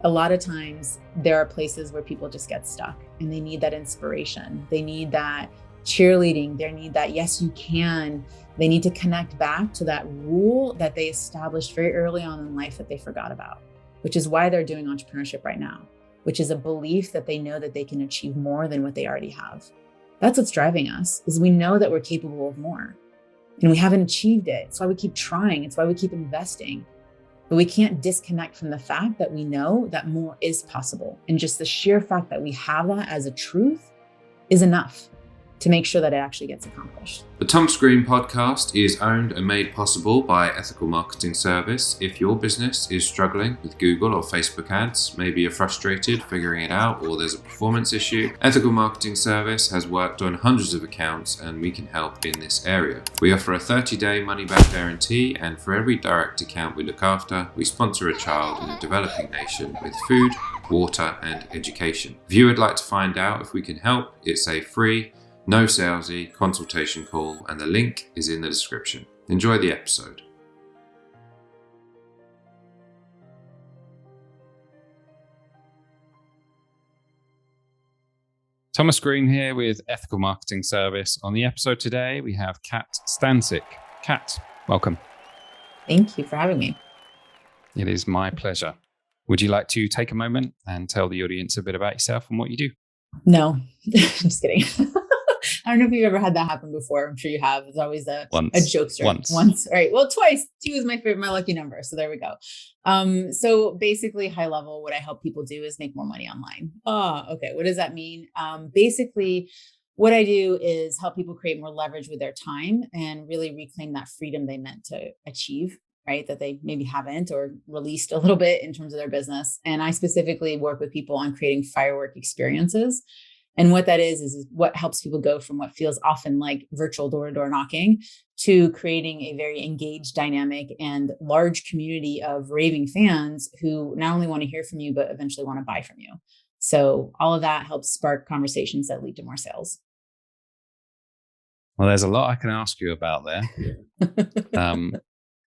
A lot of times there are places where people just get stuck and they need that inspiration. They need that cheerleading. They need that, yes, you can. They need to connect back to that rule that they established very early on in life that they forgot about, which is why they're doing entrepreneurship right now, which is a belief that they know that they can achieve more than what they already have. That's what's driving us, is we know that we're capable of more and we haven't achieved it. It's why we keep trying. It's why we keep investing. But we can't disconnect from the fact that we know that more is possible. And just the sheer fact that we have that as a truth is enough to make sure that it actually gets accomplished. The Tom Screen podcast is owned and made possible by Ethical Marketing Service. If your business is struggling with Google or Facebook ads, maybe you're frustrated figuring it out or there's a performance issue, Ethical Marketing Service has worked on hundreds of accounts and we can help in this area. We offer a 30-day money-back guarantee, and for every direct account we look after, we sponsor a child in a developing nation with food, water and education. If you would like to find out if we can help, it's a free, no salesy consultation call, and the link is in the description. Enjoy the episode. Thomas Green here with Ethical Marketing Service. On the episode today, we have Cat Stancik. Cat, welcome. Thank you for having me. It is my pleasure. Would you like to take a moment and tell the audience a bit about yourself and what you do? No, just kidding. I don't know if you've ever had that happen before. I'm sure you have. It's always a jokester. Once. All right. Well, twice. 2 is my lucky number. So there we go. So basically, high level, what I help people do is make more money online. Okay. What does that mean? Basically, what I do is help people create more leverage with their time and really reclaim that freedom they meant to achieve, right? That they maybe haven't or released a little bit in terms of their business. And I specifically work with people on creating firework experiences. And what that is what helps people go from what feels often like virtual door-to-door knocking to creating a very engaged, dynamic, and large community of raving fans who not only want to hear from you, but eventually want to buy from you. So all of that helps spark conversations that lead to more sales. Well, there's a lot I can ask you about there.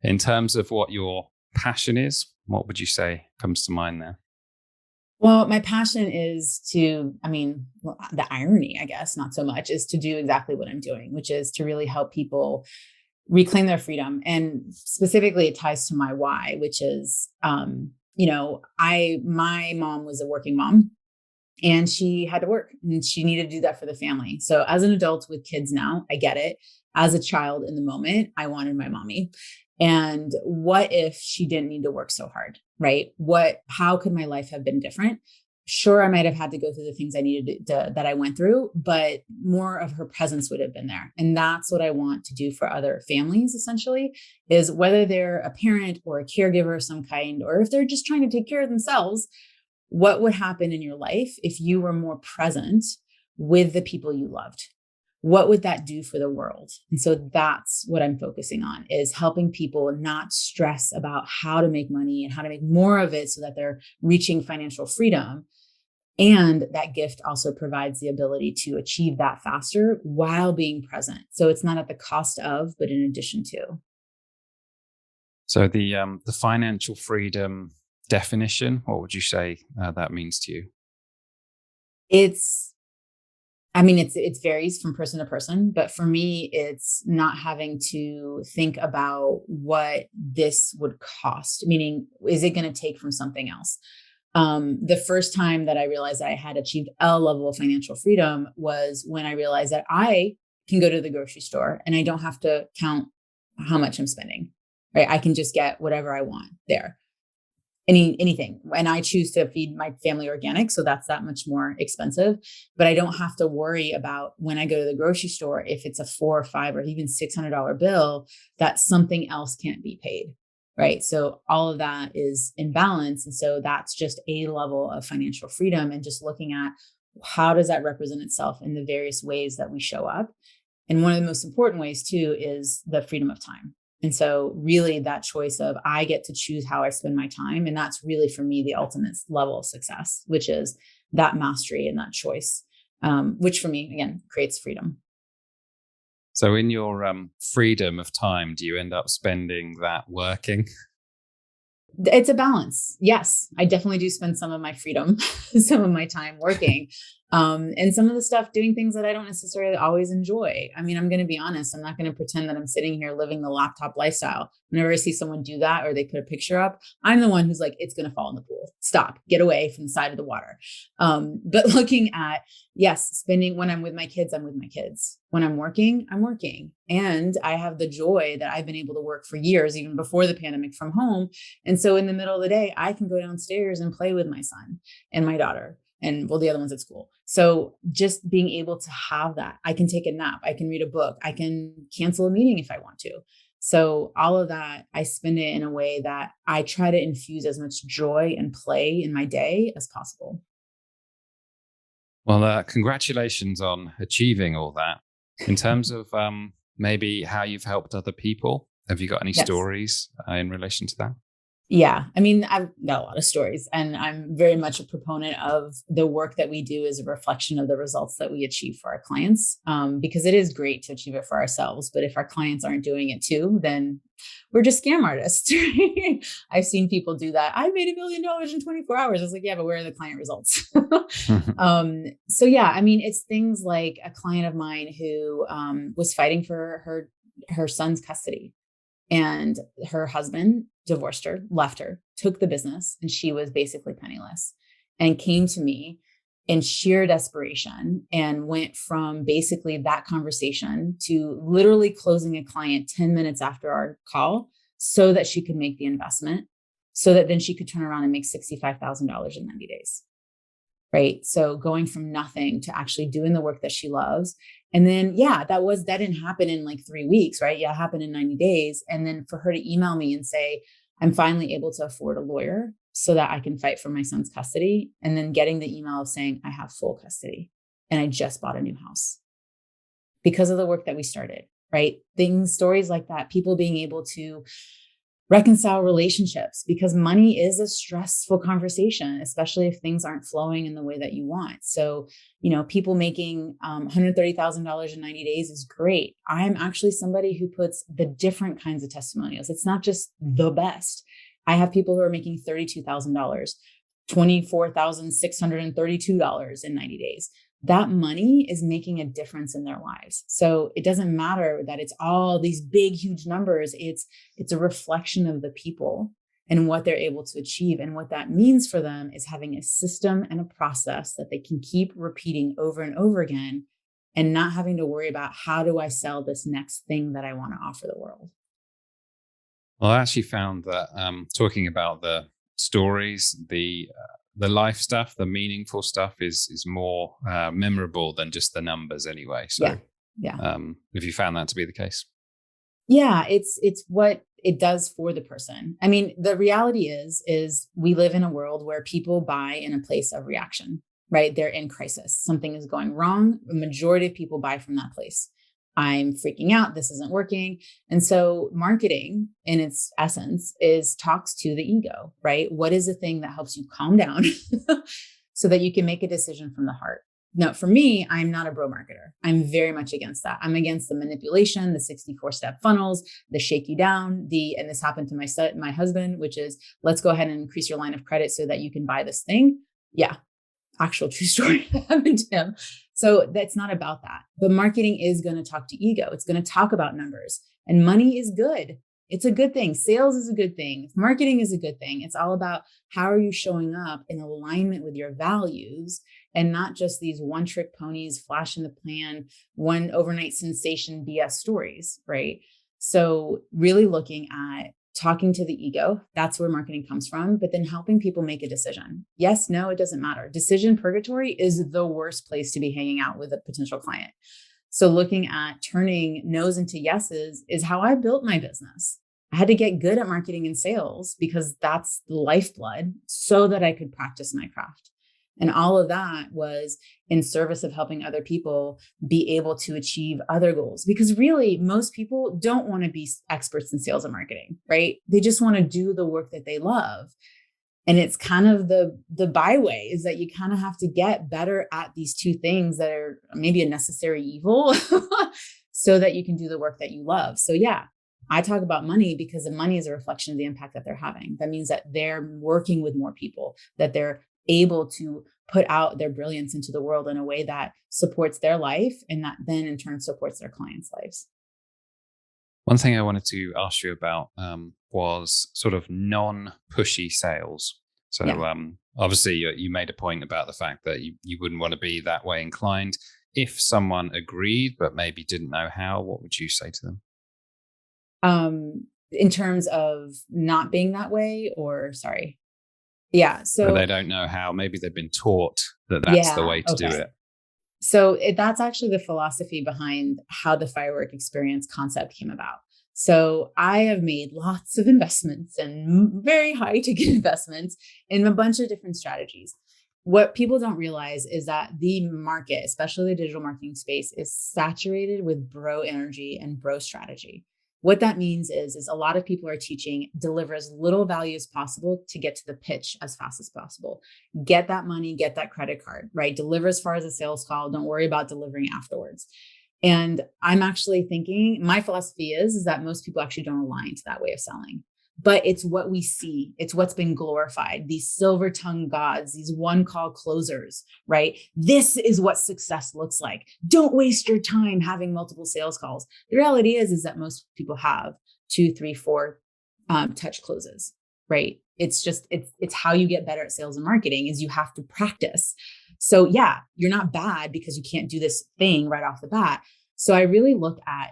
In terms of what your passion is, what would you say comes to mind there? Well, my passion is the irony, I guess, not so much, is to do exactly what I'm doing, which is to really help people reclaim their freedom. And specifically, it ties to my why, which is, my mom was a working mom and she had to work and she needed to do that for the family. So as an adult with kids now, I get it. As a child in the moment, I wanted my mommy. And what if she didn't need to work so hard, right? How could my life have been different? Sure, I might have had to go through the things I needed that I went through, but more of her presence would have been there. And that's what I want to do for other families, essentially, is whether they're a parent or a caregiver of some kind, or if they're just trying to take care of themselves, what would happen in your life if you were more present with the people you loved? What would that do for the world? And so that's what I'm focusing on, is helping people not stress about how to make money and how to make more of it so that they're reaching financial freedom. And that gift also provides the ability to achieve that faster while being present. So it's not at the cost of, but in addition to. So the financial freedom definition, what would you say that means to you? It varies from person to person, but for me, it's not having to think about what this would cost. Meaning, is it going to take from something else? The first time that I realized that I had achieved a level of financial freedom was when I realized that I can go to the grocery store and I don't have to count how much I'm spending, right? I can just get whatever I want there. Anything. And I choose to feed my family organic. So that's that much more expensive, but I don't have to worry about when I go to the grocery store, if it's a $400 or $500 or even $600 bill, that something else can't be paid. Right. So all of that is in balance. And so that's just a level of financial freedom, and just looking at how does that represent itself in the various ways that we show up. And one of the most important ways too is the freedom of time. And so really that choice of I get to choose how I spend my time. And that's really for me, the ultimate level of success, which is that mastery and that choice, which for me, again, creates freedom. So in your freedom of time, do you end up spending that working? It's a balance. Yes, I definitely do spend some of my freedom, some of my time working, and some of the stuff doing things that I don't necessarily always enjoy. I mean, I'm going to be honest. I'm not going to pretend that I'm sitting here living the laptop lifestyle. Whenever I see someone do that or they put a picture up, I'm the one who's like, it's going to fall in the pool. Stop, get away from the side of the water. But looking at, yes, spending when I'm with my kids, I'm with my kids. When I'm working, I'm working. And I have the joy that I've been able to work for years, even before the pandemic, from home. And so in the middle of the day, I can go downstairs and play with my son and my daughter and well, the other one's at school. So just being able to have that, I can take a nap, I can read a book, I can cancel a meeting if I want to. So all of that, I spend it in a way that I try to infuse as much joy and play in my day as possible. Well, congratulations on achieving all that. In terms of maybe how you've helped other people, have you got any Yes. stories in relation to that? Yeah. I mean, I've got a lot of stories, and I'm very much a proponent of the work that we do as a reflection of the results that we achieve for our clients. Because it is great to achieve it for ourselves, but if our clients aren't doing it too, then we're just scam artists. I've seen people do that. I made $1 million in 24 hours. I was like, yeah, but where are the client results? So yeah, I mean, it's things like a client of mine who was fighting for her son's custody. And her husband divorced her, left her, took the business, and she was basically penniless and came to me in sheer desperation and went from basically that conversation to literally closing a client 10 minutes after our call so that she could make the investment, so that then she could turn around and make $65,000 in 90 days. Right. So going from nothing to actually doing the work that she loves. And then, yeah, that didn't happen in like 3 weeks, right? Yeah, it happened in 90 days. And then for her to email me and say, I'm finally able to afford a lawyer so that I can fight for my son's custody. And then getting the email of saying, I have full custody and I just bought a new house because of the work that we started, right? Stories like that, people being able to reconcile relationships, because money is a stressful conversation, especially if things aren't flowing in the way that you want. So, people making $130,000 in 90 days is great. I'm actually somebody who puts the different kinds of testimonials. It's not just the best. I have people who are making $32,000, $24,632 in 90 days. That money is making a difference in their lives. So it doesn't matter that it's all these big, huge numbers. It's a reflection of the people and what they're able to achieve. And what that means for them is having a system and a process that they can keep repeating over and over again and not having to worry about how do I sell this next thing that I want to offer the world. Well, I actually found that talking about the stories, the life stuff, the meaningful stuff is more memorable than just the numbers anyway. So yeah. Have you found that to be the case? Yeah, it's what it does for the person. I mean, the reality is we live in a world where people buy in a place of reaction, right? They're in crisis. Something is going wrong. The majority of people buy from that place. I'm freaking out. This isn't working. And so marketing in its essence talks to the ego, right? What is the thing that helps you calm down so that you can make a decision from the heart? Now, for me, I'm not a bro marketer. I'm very much against that. I'm against the manipulation, the 64-step funnels, the shake you down, and this happened to my husband, which is let's go ahead and increase your line of credit so that you can buy this thing. Yeah. Actual true story happened to him. So that's not about that. But marketing is going to talk to ego. It's going to talk about numbers, and money is good. It's a good thing. Sales is a good thing. Marketing is a good thing. It's all about how are you showing up in alignment with your values and not just these one trick ponies, flash in the pan, one overnight sensation BS stories, right? So really looking at talking to the ego, that's where marketing comes from, but then helping people make a decision. Yes, no, it doesn't matter. Decision purgatory is the worst place to be hanging out with a potential client. So looking at turning no's into yeses is how I built my business. I had to get good at marketing and sales because that's the lifeblood so that I could practice my craft. And all of that was in service of helping other people be able to achieve other goals. Because really, most people don't want to be experts in sales and marketing, right? They just want to do the work that they love. And it's kind of the byway is that you kind of have to get better at these two things that are maybe a necessary evil so that you can do the work that you love. So yeah, I talk about money because the money is a reflection of the impact that they're having. That means that they're working with more people, that they're able to put out their brilliance into the world in a way that supports their life, and that then in turn supports their clients' lives. One thing I wanted to ask you about was sort of non-pushy sales. So Yeah. obviously you made a point about the fact that you wouldn't want to be that way inclined. If someone agreed but maybe didn't know how, what would you say to them? In terms of not being that way, or sorry. Yeah. Where they So don't know how, maybe they've been taught that that's the yeah. way to do Okay. it. So that's actually the philosophy behind how the firework experience concept came about. So I have made lots of investments and very high ticket investments in a bunch of different strategies. What people don't realize is that the market, especially the digital marketing space, is saturated with bro energy and bro strategy. What that means is a lot of people are teaching deliver as little value as possible to get to the pitch as fast as possible. Get that money, get that credit card, right? Deliver as far as a sales call. Don't worry about delivering afterwards. And I'm actually thinking my philosophy is that most people actually don't align to that way of selling. But it's what we see. It's what's been glorified. These silver tongued gods, these one call closers, right? This is what success looks like. Don't waste your time having multiple sales calls. The reality is that most people have 2, 3, 4 touch closes, right? It's how you get better at sales and marketing is you have to practice. So yeah, you're not bad because you can't do this thing right off the bat. So I really look at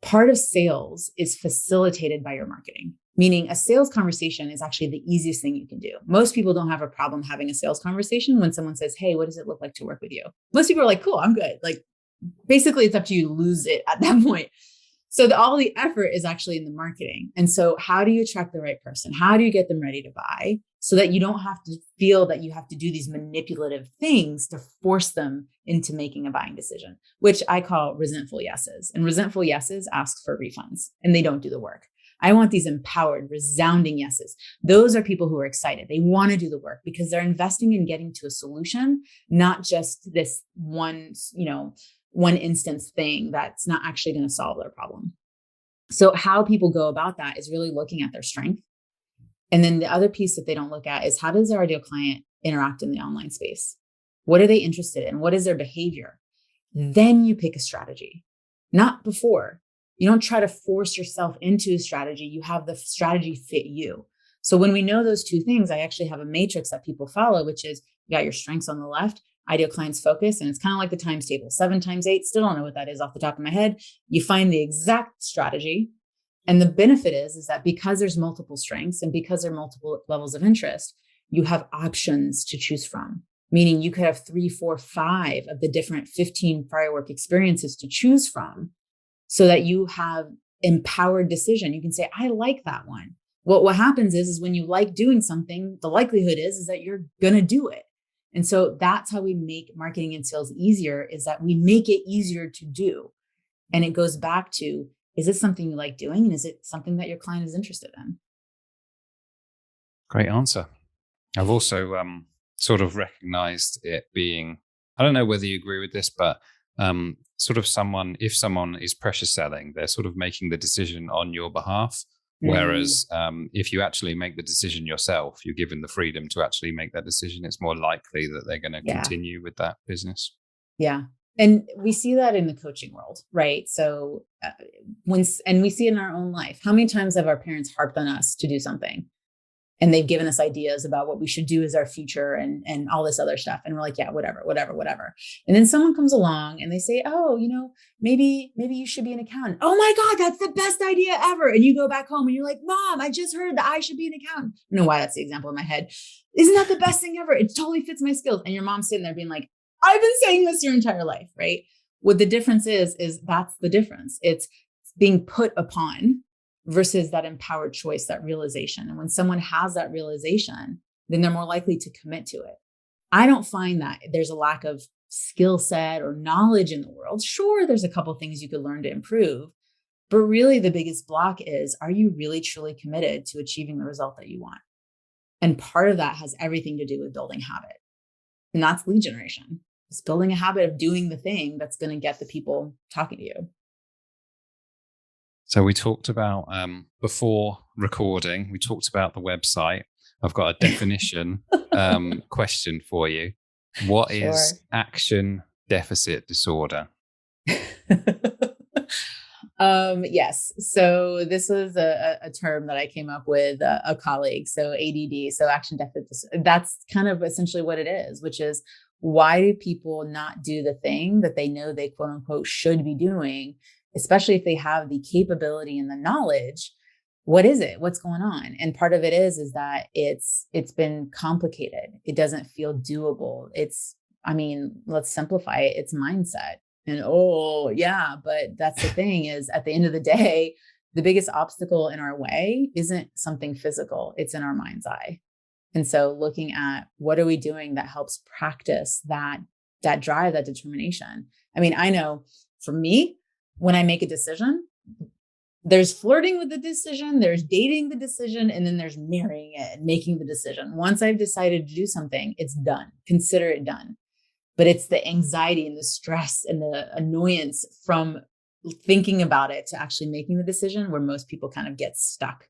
part of sales is facilitated by your marketing, meaning a sales conversation is actually the easiest thing you can do. Most people don't have a problem having a sales conversation when someone says, hey, what does it look like to work with you? Most people are like, cool, I'm good. Like basically it's up to you to lose it at that point. So all the effort is actually in the marketing. And so how do you attract the right person? How do you get them ready to buy so that you don't have to feel that you have to do these manipulative things to force them into making a buying decision, which I call resentful yeses. And resentful yeses ask for refunds and they don't do the work. I want these empowered, resounding yeses. Those are people who are excited. They want to do the work because they're investing in getting to a solution, not just this one instance thing that's not actually going to solve their problem. So how people go about that is really looking at their strength. And then the other piece that they don't look at is how does their ideal client interact in the online space? What are they interested in? What is their behavior? Then you pick a strategy, not before. You don't try to force yourself into a strategy. You have the strategy fit you. So when we know those two things, I actually have a matrix that people follow, which is you got your strengths on the left, ideal clients focus. And it's kind of like the times table, 7 times 8. Still don't know what that is off the top of my head. You find the exact strategy. And the benefit is that because there's multiple strengths and because there are multiple levels of interest, you have options to choose from. Meaning you could have 3, 4, 5 of the different 15 firework experiences to choose from so that you have empowered decision. You can say, I like that one. What happens is when you like doing something, the likelihood is that you're going to do it. And so that's how we make marketing and sales easier, is that we make it easier to do. And it goes back to, is this something you like doing? And is it something that your client is interested in? Great answer. I've also sort of recognized it being, I don't know whether you agree with this, but sort of if someone is pressure selling, they're sort of making the decision on your behalf. Whereas if you actually make the decision yourself, you're given the freedom to actually make that decision. It's more likely that they're going to continue with that business. Yeah. And we see that in the coaching world, right? So we see it in our own life. How many times have our parents harped on us to do something? And they've given us ideas about what we should do as our future and all this other stuff. And we're like, yeah, whatever. And then someone comes along and they say, oh, maybe you should be an accountant. Oh my God, that's the best idea ever. And you go back home and you're like, Mom, I just heard that I should be an accountant. I don't know why that's the example in my head. Isn't that the best thing ever? It totally fits my skills. And your mom's sitting there being like, I've been saying this your entire life, right? What the difference is that's the difference. It's being put upon versus that empowered choice, that realization. And when someone has that realization, then they're more likely to commit to it. I don't find that there's a lack of skill set or knowledge in the world. Sure, there's a couple things you could learn to improve, but really the biggest block is, are you really truly committed to achieving the result that you want? And part of that has everything to do with building habit. And that's lead generation. It's building a habit of doing the thing that's going to get the people talking to you. So we talked about, before recording, we talked about the website. I've got a definition question for you. What Sure. is action deficit disorder? Yes. So this was a term that I came up with a colleague. So ADD, so action deficit. That's kind of essentially what it is, which is why do people not do the thing that they know they quote unquote should be doing, especially if they have the capability and the knowledge. What is it? What's going on? And part of it is that it's been complicated. It doesn't feel doable. I mean, let's simplify it. It's mindset. And oh, yeah, but that's the thing is at the end of the day, the biggest obstacle in our way isn't something physical, it's in our mind's eye. And so looking at what are we doing that helps practice that drive, that determination. I mean, I know for me, when I make a decision, there's flirting with the decision, there's dating the decision, and then there's marrying it and making the decision. Once I've decided to do something, it's done. Consider it done. But it's the anxiety and the stress and the annoyance from thinking about it to actually making the decision where most people kind of get stuck.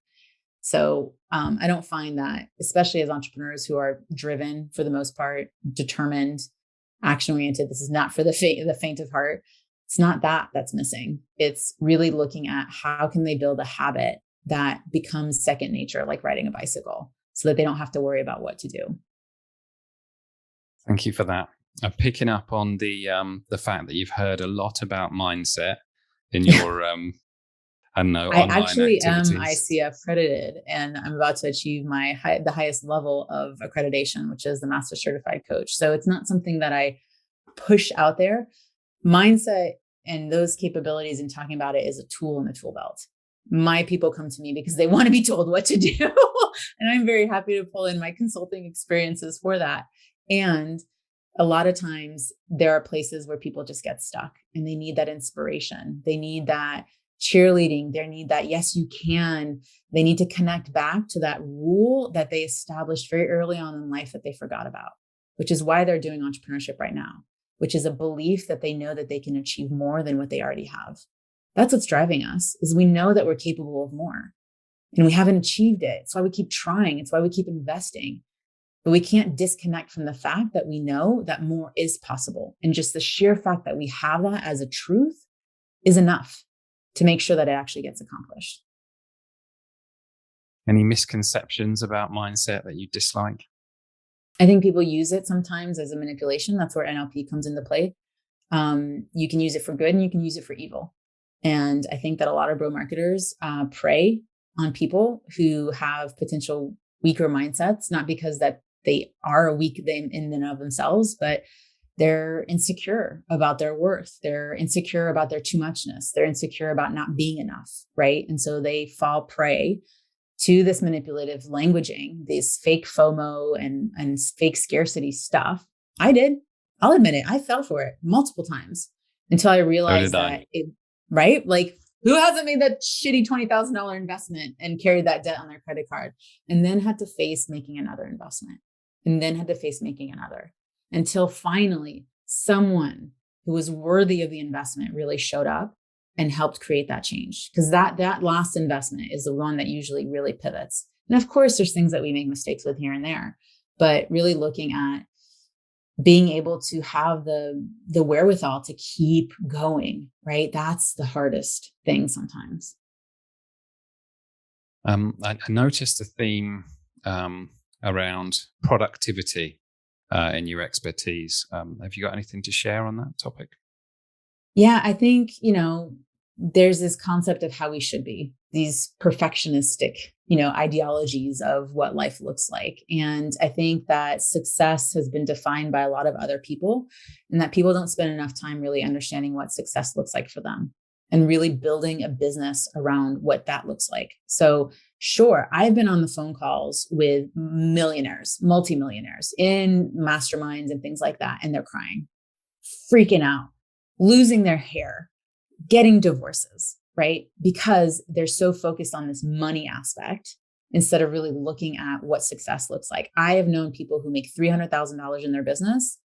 So I don't find that, especially as entrepreneurs who are driven for the most part, determined, action oriented. This is not for the faint of heart. It's not that's missing. It's really looking at how can they build a habit that becomes second nature, like riding a bicycle, so that they don't have to worry about what to do. Thank you for that. I'm picking up on the fact that you've heard a lot about mindset in your I online actually am activities. ICF accredited, and I'm about to achieve the highest level of accreditation, which is the Master Certified Coach. So it's not something that I push out there. Mindset and those capabilities and talking about it is a tool in the tool belt. My people come to me because they want to be told what to do. And I'm very happy to pull in my consulting experiences for that. And a lot of times there are places where people just get stuck and they need that inspiration. They need that cheerleading. They need that, yes, you can. They need to connect back to that rule that they established very early on in life that they forgot about, which is why they're doing entrepreneurship right now, which is a belief that they know that they can achieve more than what they already have. That's what's driving us, is we know that we're capable of more and we haven't achieved it. It's why we keep trying. It's why we keep investing. But we can't disconnect from the fact that we know that more is possible. And just the sheer fact that we have that as a truth is enough to make sure that it actually gets accomplished. Any misconceptions about mindset that you dislike? I think people use it sometimes as a manipulation. That's where NLP comes into play. You can use it for good and you can use it for evil. And I think that a lot of bro marketers prey on people who have potential weaker mindsets, not because that they are weak in and of themselves, but they're insecure about their worth. They're insecure about their too muchness. They're insecure about not being enough, right? And so they fall prey to this manipulative languaging, these fake FOMO and fake scarcity stuff. I did. I'll admit it. I fell for it multiple times until I realized right? Like, who hasn't made that shitty $20,000 investment and carried that debt on their credit card and then had to face making another investment and then had to face making another until finally someone who was worthy of the investment really showed up and helped create that change. Because that last investment is the one that usually really pivots. And of course, there's things that we make mistakes with here and there, but really looking at being able to have the wherewithal to keep going, right? That's the hardest thing sometimes. I noticed a theme around productivity in your expertise. Have you got anything to share on that topic? Yeah, I think, there's this concept of how we should be, these perfectionistic, ideologies of what life looks like. And I think that success has been defined by a lot of other people and that people don't spend enough time really understanding what success looks like for them and really building a business around what that looks like. So sure, I've been on the phone calls with millionaires, multimillionaires in masterminds and things like that. And they're crying, freaking out, losing their hair, getting divorces, right? Because they're so focused on this money aspect instead of really looking at what success looks like. I have known people who make $300,000 in their business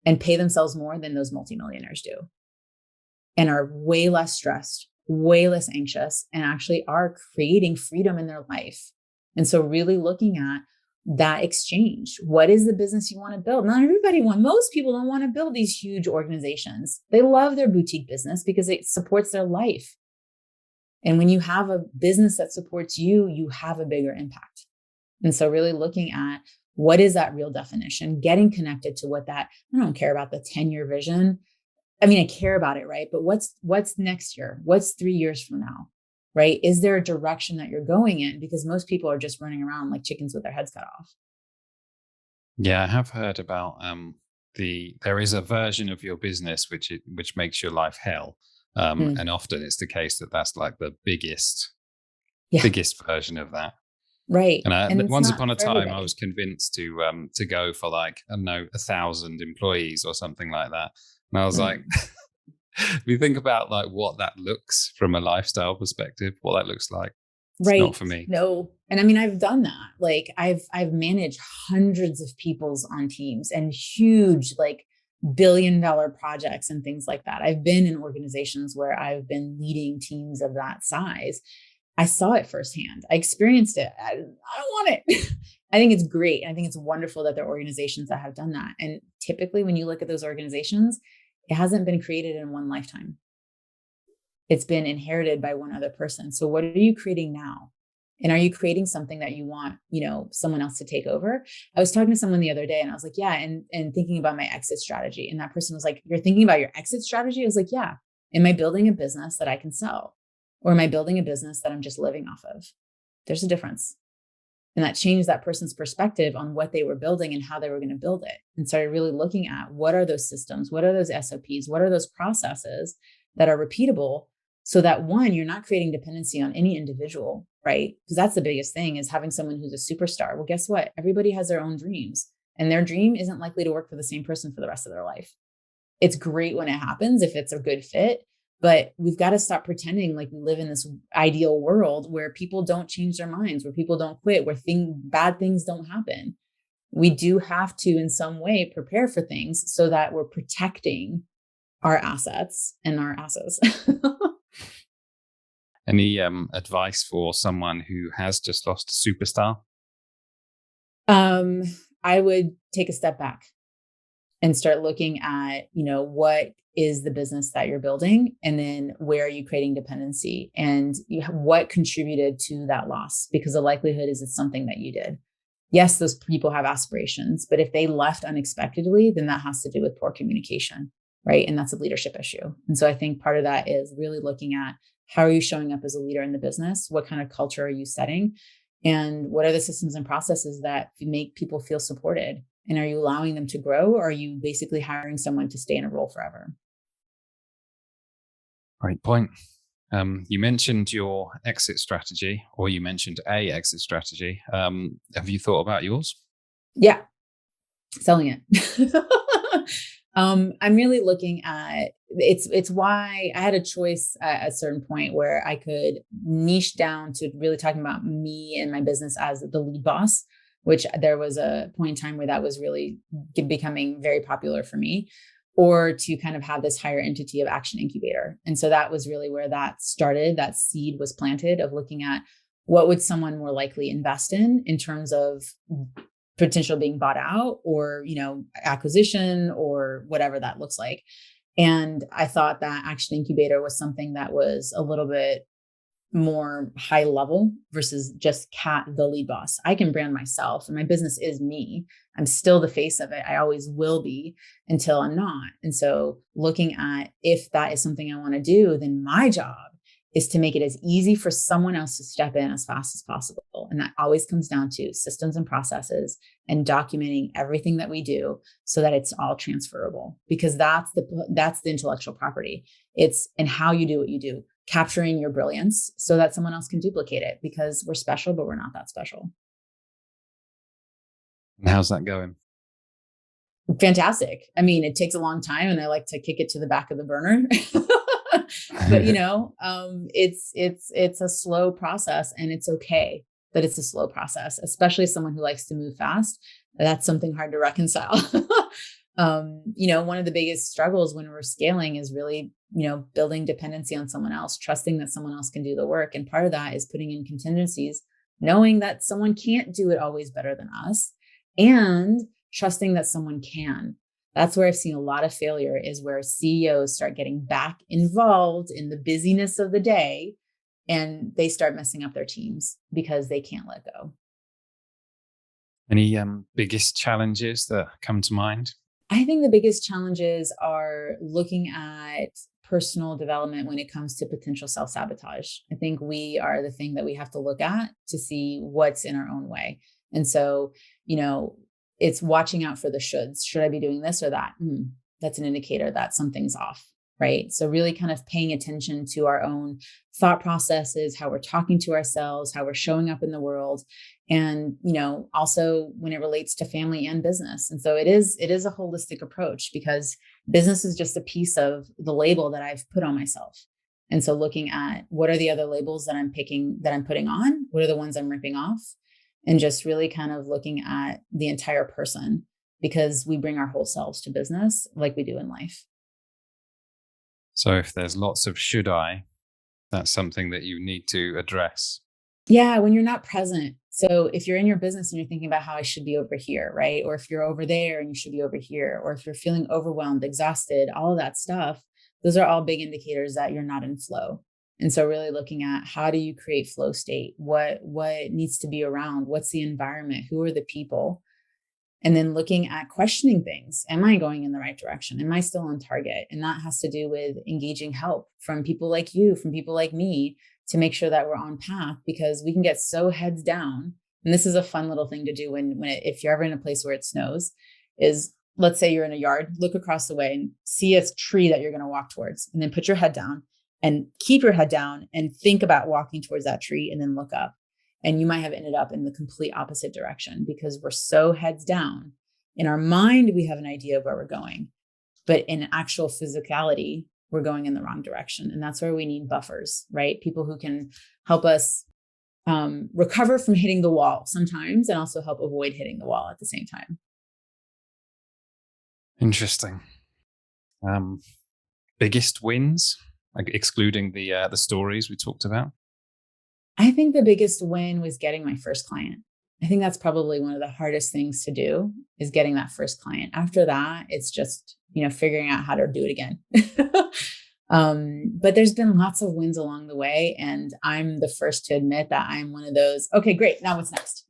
and pay themselves more than those multimillionaires do and are way less stressed, way less anxious, and actually are creating freedom in their life. And so really looking at that exchange. What is the business you want to build? Most people don't want to build these huge organizations. They love their boutique business because it supports their life. And when you have a business that supports you, you have a bigger impact. And so really looking at what is that real definition, getting connected to what that, I don't care about the 10-year vision. I mean, I care about it, right? But what's next year? What's 3 years from now, right? Is there a direction that you're going in? Because most people are just running around like chickens with their heads cut off. Yeah, I have heard about there is a version of your business which makes your life hell. And often it's the case that that's like the biggest version of that. Right. And once upon a time, I was convinced to go for like, I don't know, 1,000 employees or something like that. And I was like, if you think about like what that looks from a lifestyle perspective, what that looks like, it's not for me. No. And I mean, I've done that. Like I've managed hundreds of peoples on teams and huge, like billion-dollar projects and things like that. I've been in organizations where I've been leading teams of that size. I saw it firsthand. I experienced it. I don't want it. I think it's great. I think it's wonderful that there are organizations that have done that. And typically when you look at those organizations, it hasn't been created in one lifetime. It's been inherited by one other person. So what are you creating now? And are you creating something that you want, someone else to take over? I was talking to someone the other day and I was like, yeah. And thinking about my exit strategy. And that person was like, you're thinking about your exit strategy? I was like, yeah. Am I building a business that I can sell? Or am I building a business that I'm just living off of? There's a difference. And that changed that person's perspective on what they were building and how they were going to build it. And started really looking at what are those systems? What are those SOPs? What are those processes that are repeatable? So that one, you're not creating dependency on any individual, right? Because that's the biggest thing, is having someone who's a superstar. Well, guess what? Everybody has their own dreams, and their dream isn't likely to work for the same person for the rest of their life. It's great when it happens, if it's a good fit, but we've got to stop pretending like we live in this ideal world where people don't change their minds, where people don't quit, where bad things don't happen. We do have to, in some way, prepare for things so that we're protecting our assets and our assets. Any advice for someone who has just lost a superstar? I would take a step back and start looking at, what is the business that you're building? And then where are you creating dependency? And what contributed to that loss? Because the likelihood is it's something that you did. Yes, those people have aspirations, but if they left unexpectedly, then that has to do with poor communication, right? And that's a leadership issue. And so I think part of that is really looking at, how are you showing up as a leader in the business? What kind of culture are you setting? And what are the systems and processes that make people feel supported? And are you allowing them to grow? Or are you basically hiring someone to stay in a role forever? Great point. You mentioned your exit strategy, or you mentioned a exit strategy. Have you thought about yours? Yeah, selling it. I'm really looking at it's why I had a choice at a certain point where I could niche down to really talking about me and my business as the lead boss, which there was a point in time where that was really becoming very popular for me, or to kind of have this higher entity of Action Incubator. And so that was really where that started. That seed was planted of looking at what would someone more likely invest in terms of potential being bought out or, acquisition or whatever that looks like. And I thought that Action Incubator was something that was a little bit more high level versus just Cat, the lead boss. I can brand myself and my business is me. I'm still the face of it. I always will be until I'm not. And so looking at if that is something I want to do, then my job is to make it as easy for someone else to step in as fast as possible. And that always comes down to systems and processes and documenting everything that we do so that it's all transferable, because that's the intellectual property. It's in how you do what you do, capturing your brilliance so that someone else can duplicate it, because we're special, but we're not that special. And how's that going? Fantastic. I mean, it takes a long time and I like to kick it to the back of the burner. But it's a slow process, and it's okay that it's a slow process, especially as someone who likes to move fast. That's something hard to reconcile. One of the biggest struggles when we're scaling is really building dependency on someone else, trusting that someone else can do the work. And part of that is putting in contingencies, knowing that someone can't do it always better than us, and trusting that someone can. That's where I've seen a lot of failure, is where CEOs start getting back involved in the busyness of the day and they start messing up their teams because they can't let go. Any biggest challenges that come to mind? I think the biggest challenges are looking at personal development when it comes to potential self-sabotage. I think we are the thing that we have to look at to see what's in our own way. And so, it's watching out for the shoulds. Should I be doing this or that? That's an indicator that something's off, right? So really kind of paying attention to our own thought processes, how we're talking to ourselves, how we're showing up in the world. And, also when it relates to family and business. And so it is a holistic approach, because business is just a piece of the label that I've put on myself. And so looking at what are the other labels that I'm putting on, what are the ones I'm ripping off, and just really kind of looking at the entire person, because we bring our whole selves to business like we do in life. So if there's lots of should I, that's something that you need to address. Yeah, when you're not present. So if you're in your business and you're thinking about how I should be over here, right? Or if you're over there and you should be over here, or if you're feeling overwhelmed, exhausted, all of that stuff, those are all big indicators that you're not in flow. And so really looking at, how do you create flow state? What needs to be around? What's the environment? Who are the people? And then looking at questioning things. Am I going in the right direction? Am I still on target? And that has to do with engaging help from people like you, from people like me, to make sure that we're on path, because we can get so heads down. And this is a fun little thing to do if you're ever in a place where it snows, is, let's say you're in a yard, look across the way and see a tree that you're going to walk towards, and then put your head down and keep your head down and think about walking towards that tree, and then look up. And you might have ended up in the complete opposite direction, because we're so heads down. In our mind, we have an idea of where we're going, but in actual physicality, we're going in the wrong direction. And that's where we need buffers, right? People who can help us recover from hitting the wall sometimes, and also help avoid hitting the wall at the same time. Interesting. Biggest wins, like excluding the stories we talked about? I think the biggest win was getting my first client. I think that's probably one of the hardest things to do, is getting that first client. After that, it's just, figuring out how to do it again. But there's been lots of wins along the way. And I'm the first to admit that I'm one of those, okay, great, now what's next?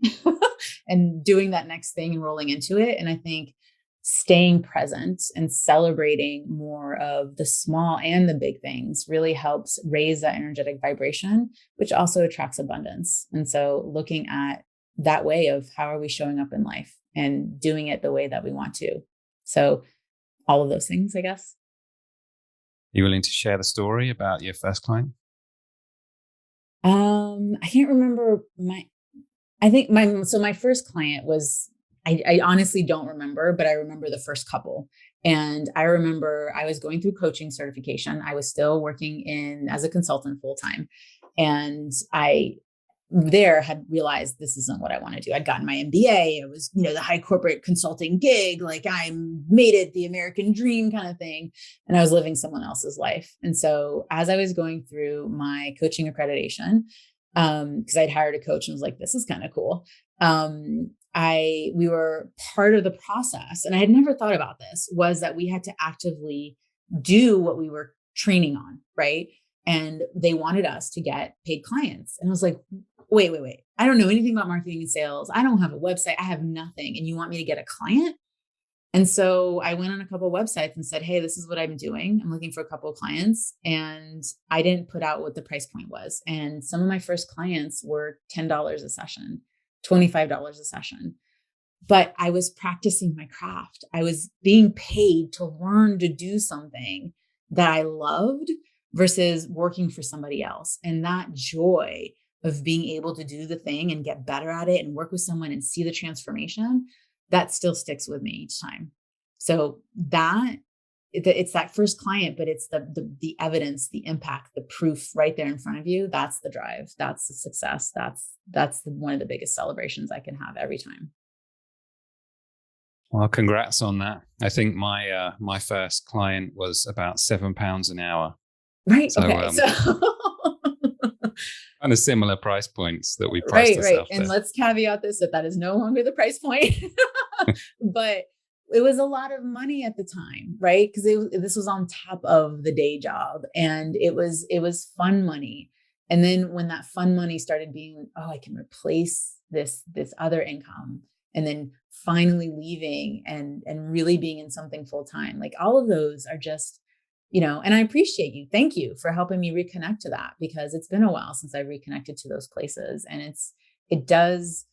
And doing that next thing and rolling into it. And I think staying present and celebrating more of the small and the big things really helps raise that energetic vibration, which also attracts abundance. And so looking at that way of, how are we showing up in life and doing it the way that we want to? So all of those things, I guess. Are you willing to share the story about your first client? I can't remember my first client was, I honestly don't remember, but I remember the first couple. And I remember I was going through coaching certification. I was still working as a consultant full time. And I had realized this isn't what I want to do. I'd gotten my MBA. It was, the high corporate consulting gig, like I made it, the American dream kind of thing. And I was living someone else's life. And so as I was going through my coaching accreditation, because I'd hired a coach and was like, this is kind of cool. We were part of the process, and I had never thought about this, was that we had to actively do what we were training on, right? And they wanted us to get paid clients. And I was like, wait. I don't know anything about marketing and sales. I don't have a website. I have nothing. And you want me to get a client? And so I went on a couple of websites and said, hey, this is what I'm doing. I'm looking for a couple of clients. And I didn't put out what the price point was. And some of my first clients were $10 a session, $25 a session. But I was practicing my craft. I was being paid to learn to do something that I loved versus working for somebody else. And that joy of being able to do the thing and get better at it and work with someone and see the transformation, that still sticks with me each time. So it's that first client, but it's the evidence, the impact, the proof right there in front of you. That's the drive. That's the success. That's one of the biggest celebrations I can have every time. Well, congrats on that. I think my first client was about £7 an hour. Right. So, Okay. So kind of similar price points that we priced right, right. ourselves And there. let's caveat this that is no longer the price point, but it was a lot of money at the time, right? Because this was on top of the day job, and it was fun money. And then when that fun money started being, oh, I can replace this other income, and then finally leaving and really being in something full time, like all of those are just, and I appreciate you. Thank you for helping me reconnect to that, because it's been a while since I reconnected to those places, and it does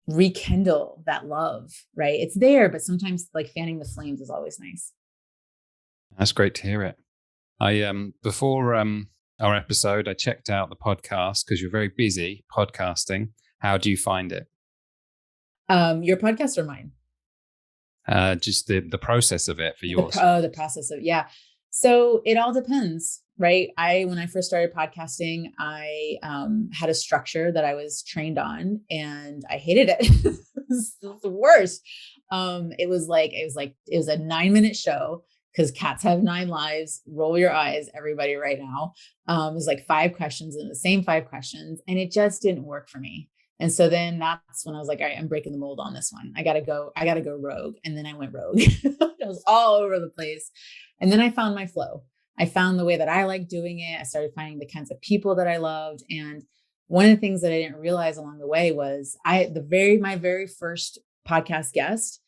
rekindle that love, right? It's there, but sometimes like fanning the flames is always nice. That's great to hear it. I before our episode, I checked out the podcast because you're very busy podcasting. How do you find it? Your podcast or mine? Just the process of it for yours. The process of, yeah. So it all depends, right? When I first started podcasting, I had a structure that I was trained on, and I hated it. It was the worst. It was a 9-minute show, because cats have 9 lives. Roll your eyes, everybody, right now. It was like 5 questions, and the same 5 questions, and it just didn't work for me. And so then that's when I was like, all right, I'm breaking the mold on this one. I gotta go rogue. And then I went rogue. I was all over the place. And then I found my flow. I found the way that I like doing it. I started finding the kinds of people that I loved. And one of the things that I didn't realize along the way was my very first podcast guest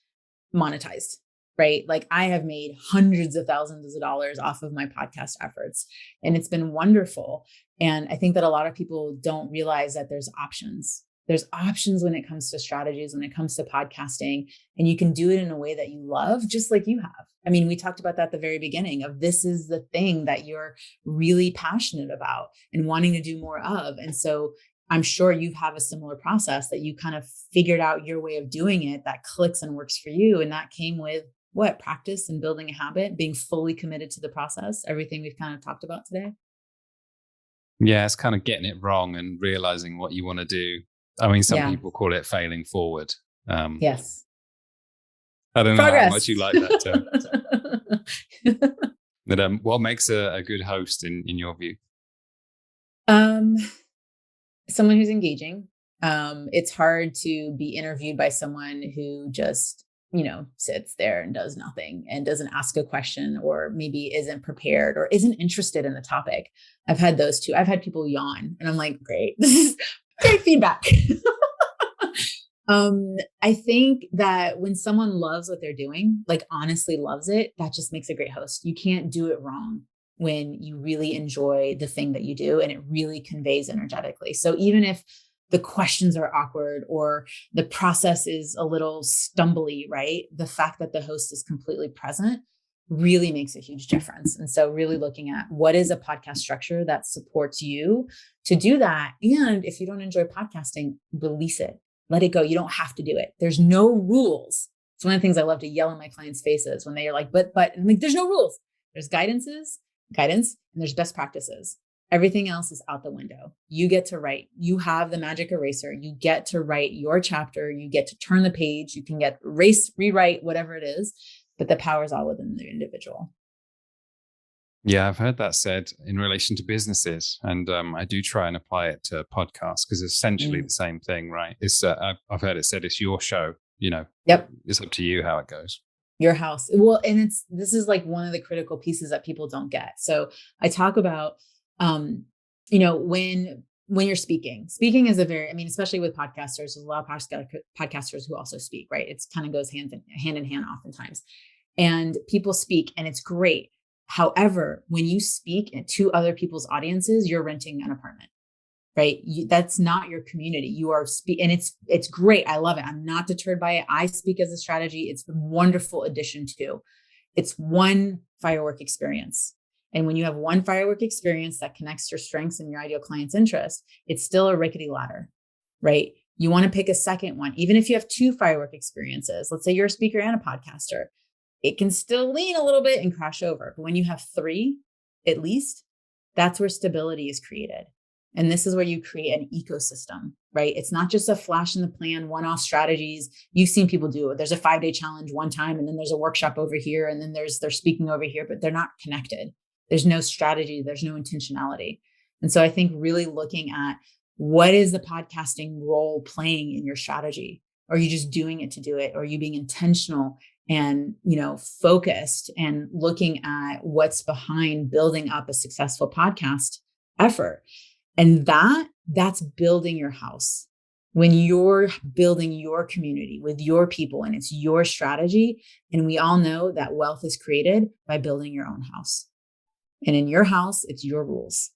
monetized, right? Like, I have made hundreds of thousands of dollars off of my podcast efforts, and it's been wonderful. And I think that a lot of people don't realize that there's options. There's options when it comes to strategies, when it comes to podcasting, and you can do it in a way that you love, just like you have. I mean, we talked about that at the very beginning of, this is the thing that you're really passionate about and wanting to do more of. And so I'm sure you have a similar process that you kind of figured out your way of doing it that clicks and works for you. And that came with what? Practice and building a habit, being fully committed to the process, everything we've kind of talked about today. Yeah, it's kind of getting it wrong and realizing what you want to do. I mean, some people call it failing forward. Yes. I don't know Progress. how much you like that term. But what makes a good host in your view? Someone who's engaging. It's hard to be interviewed by someone who just, sits there and does nothing and doesn't ask a question, or maybe isn't prepared or isn't interested in the topic. I've had those too. I've had people yawn, and I'm like, great, this is great feedback. I think that when someone loves what they're doing, like honestly loves it, that just makes a great host. You can't do it wrong when you really enjoy the thing that you do and it really conveys energetically. So even if the questions are awkward or the process is a little stumbly, right? The fact that the host is completely present really makes a huge difference. And so really looking at what is a podcast structure that supports you to do that. And if you don't enjoy podcasting, release it, let it go. You don't have to do it. There's no rules. It's one of the things I love to yell in my clients' faces when they are like, but, I'm like, there's no rules. There's guidance, and there's best practices. Everything else is out the window. You get to write. You have the magic eraser. You get to write your chapter. You get to turn the page. You can get erase, rewrite, whatever it is, but the power is all within the individual. Yeah, I've heard that said in relation to businesses, and I do try and apply it to podcasts because it's essentially the same thing, right? It's I've heard it said it's your show. Yep. It's up to you how it goes. Your house. Well, and this is like one of the critical pieces that people don't get. So I talk about, when you're speaking is especially with podcasters, there's a lot of podcasters who also speak, right? It's kind of goes hand in hand oftentimes, and people speak and it's great. However, when you speak to other people's audiences, you're renting an apartment, right? That's not your community. You are and it's great. I love it. I'm not deterred by it. I speak as a strategy. It's a wonderful addition to. It's one firework experience. And when you have one firework experience that connects your strengths and your ideal client's interest, it's still a rickety ladder, right? You want to pick a second one. Even if you have 2 firework experiences, let's say you're a speaker and a podcaster, it can still lean a little bit and crash over. But when you have 3, at least, that's where stability is created. And this is where you create an ecosystem, right? It's not just a flash in the pan, one-off strategies. You've seen people do it. There's a 5-day challenge one time, and then there's a workshop over here, and then they're speaking over here, but they're not connected. There's no strategy. There's no intentionality. And so I think really looking at what is the podcasting role playing in your strategy? Are you just doing it to do it? Or are you being intentional and, focused and looking at what's behind building up a successful podcast effort? And that's building your house. When you're building your community with your people and it's your strategy. And we all know that wealth is created by building your own house. And in your house, it's your rules.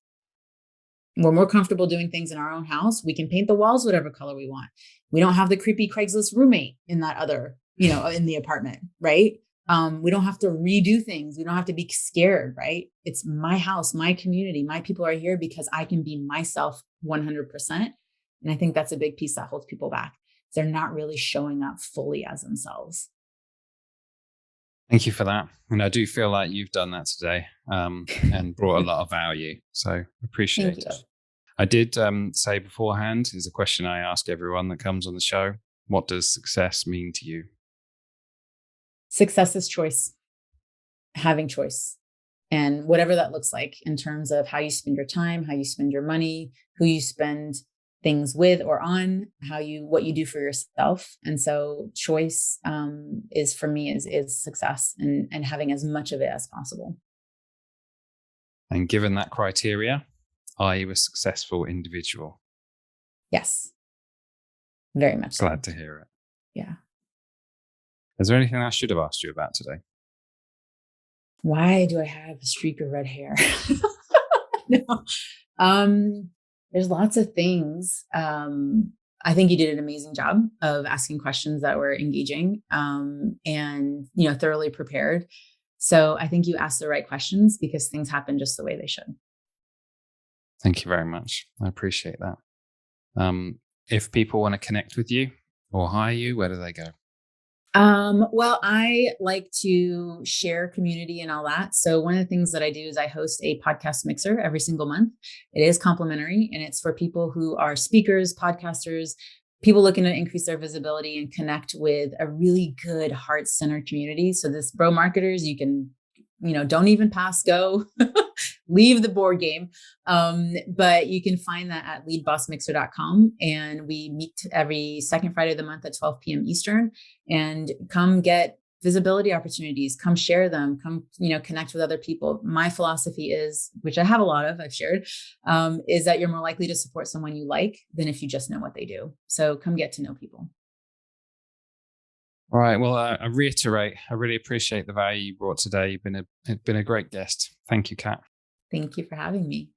We're more comfortable doing things in our own house. We can paint the walls whatever color we want. We don't have the creepy Craigslist roommate in that other, in the apartment, right? We don't have to redo things. We don't have to be scared, right? It's my house, my community, my people are here because I can be myself 100%. And I think that's a big piece that holds people back. They're not really showing up fully as themselves. Thank you for that. And I do feel like you've done that today and brought a lot of value. So appreciate it. I did say beforehand, is a question I ask everyone that comes on the show. What does success mean to you? Success is choice, having choice. And whatever that looks like in terms of how you spend your time, how you spend your money, who you spend things with or on, what you do for yourself. And so choice is for me is success and having as much of it as possible. And given that criteria, are you a successful individual? Yes. Very much. Glad to hear it. Yeah. Is there anything I should have asked you about today? Why do I have a streak of red hair? No. There's lots of things. I think you did an amazing job of asking questions that were engaging and thoroughly prepared. So I think you asked the right questions because things happen just the way they should. Thank you very much. I appreciate that. If people want to connect with you or hire you, where do they go? Well, I like to share community and all that. So one of the things that I do is I host a podcast mixer every single month. It is complimentary and it's for people who are speakers, podcasters, people looking to increase their visibility and connect with a really good heart-centered community. So this bro marketers, you can, don't even pass go, leave the board game. But you can find that at leadbossmixer.com. And we meet every second Friday of the month at 12 p.m. Eastern, and come get visibility opportunities, come share them, come, connect with other people. My philosophy is, which I have a lot of, I've shared, is that you're more likely to support someone you like than if you just know what they do. So come get to know people. All right. Well, I reiterate, I really appreciate the value you brought today. You've been a great guest. Thank you, Kat. Thank you for having me.